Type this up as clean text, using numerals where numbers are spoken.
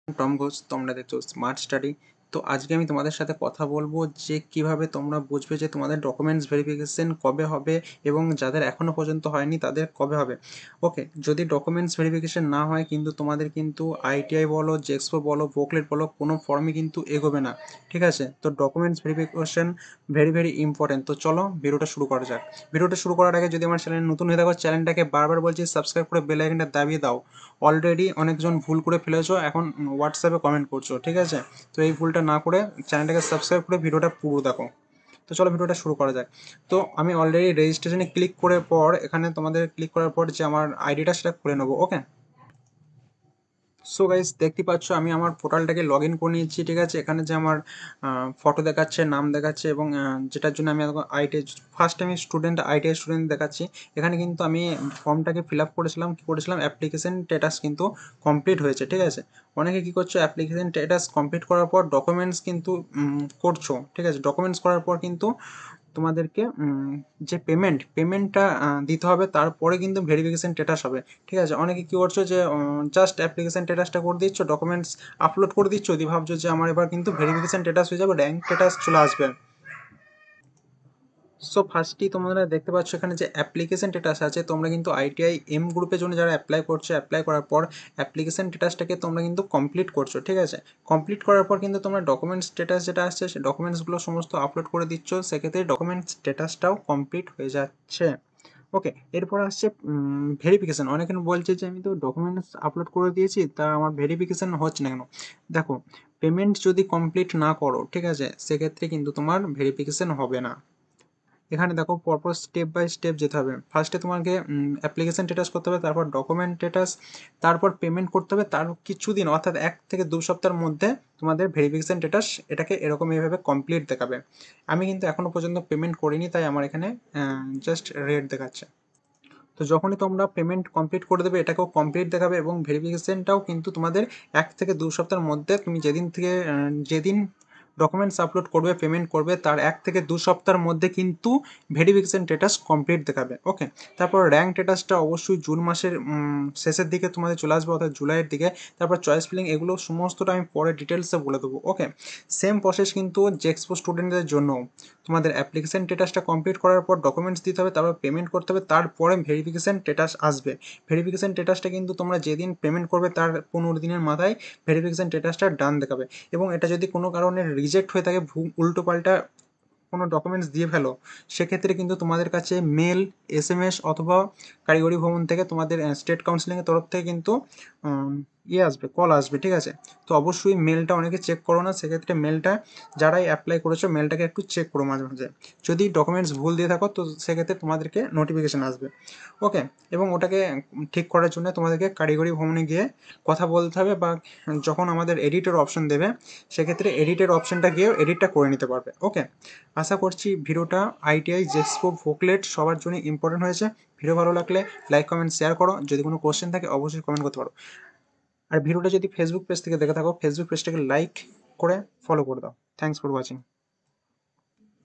Tom Ghosh, তোমরা দেখছো smart study. তো আজকে আমি তোমাদের সাথে কথা বলবো যে কিভাবে তোমরা বুঝবে যে তোমাদের ডকুমেন্টস ভেরিফিকেশন কবে হবে এবং যাদের এখনো পর্যন্ত হয়নি তাদের কবে হবে। ওকে, যদি ডকুমেন্টস ভেরিফিকেশন না হয় কিন্তু তোমাদের কিন্তু আইটিআই বলো, জেক্সপো বলো, বোকলেট বলো, কোনো ফর্মই কিন্তু এগোবে না। ঠিক আছে, তো documents verification very very important. তো চলো ভিডিওটা শুরু করা যাক। ভিডিওটা শুরু করার আগে যদি আমার চ্যানেল নতুন হয়ে থাকো, চ্যানেলটাকে বারবার বলছি সাবস্ক্রাইব করে বেল আইকনটা দাবিয়ে দাও। অলরেডি অনেকজন ভুল করে ফেলেছো, এখন হোয়াটসঅ্যাপে কমেন্ট করছো। ঠিক আছে, তো এই ভুলটা না করে চ্যানেলটাকে সাবস্ক্রাইব করে ভিডিওটা পুরো দেখো। তো চলো ভিডিওটা শুরু করা যাক। তো আমি অলরেডি রেজিস্ট্রেশনে ক্লিক করার পর এখানে তোমাদের ক্লিক করার পর যে আমার আইডিটা সেটা খুলে নেবো। ওকে, সো গাইস দেখতে পাচ্ছ আমি আমার পোর্টালটাকে লগ ইন করে নিয়েছি। ঠিক আছে, এখানে যে আমার ফটো দেখাচ্ছে, নাম দেখাচ্ছে এবং যেটার জন্য আমি আইটিআই ফার্স্ট আমি স্টুডেন্ট, আইটিআই স্টুডেন্ট দেখাচ্ছি। এখানে কিন্তু আমি ফর্মটাকে ফিল আপ করেছিলাম, কী করেছিলাম, অ্যাপ্লিকেশন স্ট্যাটাস কিন্তু কমপ্লিট হয়েছে। ঠিক আছে, অনেকে কী করছো, অ্যাপ্লিকেশন স্ট্যাটাস কমপ্লিট করার পর ডকুমেন্টস কিন্তু করছো। ঠিক আছে, ডকুমেন্টস করার পর কিন্তু তোমাদেরকে যে পেমেন্টটা দিতে হবে, তারপরে কিন্তু ভেরিফিকেশন স্ট্যাটাস হবে। ঠিক আছে, অনেকে কী করছো যে জাস্ট অ্যাপ্লিকেশন স্ট্যাটাসটা করে দিচ্ছ, ডকুমেন্টস আপলোড করে দিচ্ছ, দিয়ে ভাবছো যে আমার এবার কিন্তু ভেরিফিকেশন স্ট্যাটাস হয়ে যাবে, র্যাঙ্ক স্ট্যাটাস চলে আসবে। সো ফার্স্টই তোমরা দেখতে পাচ্ছ এখানে যে অ্যাপ্লিকেশন স্ট্যাটাস আছে, তোমরা কিন্তু আইটিআই এম গ্রুপের জন্য যারা অ্যাপ্লাই করছো, অ্যাপ্লাই করার পর অ্যাপ্লিকেশন স্ট্যাটাসটাকে তোমরা কিন্তু কমপ্লিট করছো। ঠিক আছে, কমপ্লিট করার পর কিন্তু তোমরা ডকুমেন্টস স্ট্যাটাস যেটা আসছে সেই ডকুমেন্টসগুলো সমস্ত আপলোড করে দিচ্ছ, সেক্ষেত্রে ডকুমেন্টস স্ট্যাটাসটাও কমপ্লিট হয়ে যাচ্ছে। ওকে, এরপর আসছে ভেরিফিকেশান। অনেকে বলছে যে আমি তো ডকুমেন্টস আপলোড করে দিয়েছি, তা আমার ভেরিফিকেশান হচ্ছে না কেন। দেখো, পেমেন্ট যদি কমপ্লিট না করো, ঠিক আছে, সেক্ষেত্রে কিন্তু তোমার ভেরিফিকেশান হবে না। এখানে দেখো পরপর স্টেপ বাই স্টেপ যেতে হবে। ফার্স্টে তোমাকে অ্যাপ্লিকেশন স্ট্যাটাস করতে হবে, তারপর ডকুমেন্ট স্ট্যাটাস, তারপর পেমেন্ট করতে হবে। তার কিছুদিন অর্থাৎ 1 থেকে 2 সপ্তাহের মধ্যে তোমাদের ভেরিফিকেশন স্ট্যাটাস এটাকে এরকম এইভাবে কমপ্লিট দেখাবে। আমি কিন্তু এখনও পর্যন্ত পেমেন্ট করিনি, তাই আমার এখানে জাস্ট রেড দেখাচ্ছে। তো যখনই তোমরা পেমেন্ট কমপ্লিট করে দেবে, এটাকেও কমপ্লিট দেখাবে এবং ভেরিফিকেশনটাও কিন্তু তোমাদের 1 থেকে 2 সপ্তাহের মধ্যে, তুমি যেদিন থেকে যেদিন ডকুমেন্টস আপলোড করবে, পেমেন্ট করবে, তার 1 থেকে 2 সপ্তাহের মধ্যে কিন্তু ভেরিফিকেশন স্ট্যাটাস কমপ্লিট দেখাবে। ওকে, তারপর র্যাঙ্ক স্ট্যাটাসটা অবশ্যই জুন মাসের শেষের দিকে তোমাদের চলে আসবে, অর্থাৎ জুলাইয়ের দিকে। তারপর চয়েস ফিলিং, এগুলো সমস্তটা আমি পরে ডিটেলসে বলে দেবো। ওকে, সেম প্রসেস কিন্তু জেক্সপো স্টুডেন্টদের জন্য। তোমাদের অ্যাপ্লিকেশন স্ট্যাটাসটা কমপ্লিট করার পর ডকুমেন্টস দিতে হবে, তারপর পেমেন্ট করতে হবে, তারপরে ভেরিফিকেশন স্ট্যাটাস আসবে। ভেরিফিকেশন স্ট্যাটাসটা কিন্তু তোমরা যেদিন পেমেন্ট করবে তার 15 দিনের মাথায় ভেরিফিকেশন স্ট্যাটাসটা ডান দেখাবে। এবং এটা যদি কোনো কারণে রিজেক্ট হয়ে থাকে, উল্টোপাল্টা কোনো ডকুমেন্টস দিয়ে ফেলো, সেক্ষেত্রে কিন্তু তোমাদের কাছে মেল, এসএমএস অথবা কারিগরি ভবন থেকে তোমাদের স্টেট কাউন্সিলিংয়ের তরফ থেকে কিন্তু আসবে, কল আসবে। ঠিক আছে, তো অবশ্যই মেলটা অনেকে চেক করো না, সেক্ষেত্রে মেলটা যারাই অ্যাপ্লাই করেছো মেলটাকে একটু চেক করো মাঝে মাঝে। যদি ডকুমেন্টস ভুল দিয়ে থাকো তো সেক্ষেত্রে তোমাদেরকে নোটিফিকেশান আসবে। ওকে, এবং ওটাকে ঠিক করার জন্য তোমাদেরকে কারিগরি ভবনে গিয়ে কথা বলতে হবে, বা যখন আমাদের এডিটের অপশন দেবে, সেক্ষেত্রে এডিটের অপশনটা গিয়েও এডিটটা করে নিতে পারবে। ওকে, আশা করছি ভিডিওটা আইটিআই, জেক্সপো, ভোকলেট সবার জন্য ইম্পর্টেন্ট হয়েছে। ভিডিও ভালো লাগলে লাইক, কমেন্ট, শেয়ার করো। যদি কোনো কোশ্চেন থাকে অবশ্যই কমেন্ট করতে পারো। আর ভিডিওটা যদি ফেসবুক পেজ থেকে দেখে থাকো, ফেসবুক পেজটাকে লাইক করে ফলো করে দাও। Thanks for watching.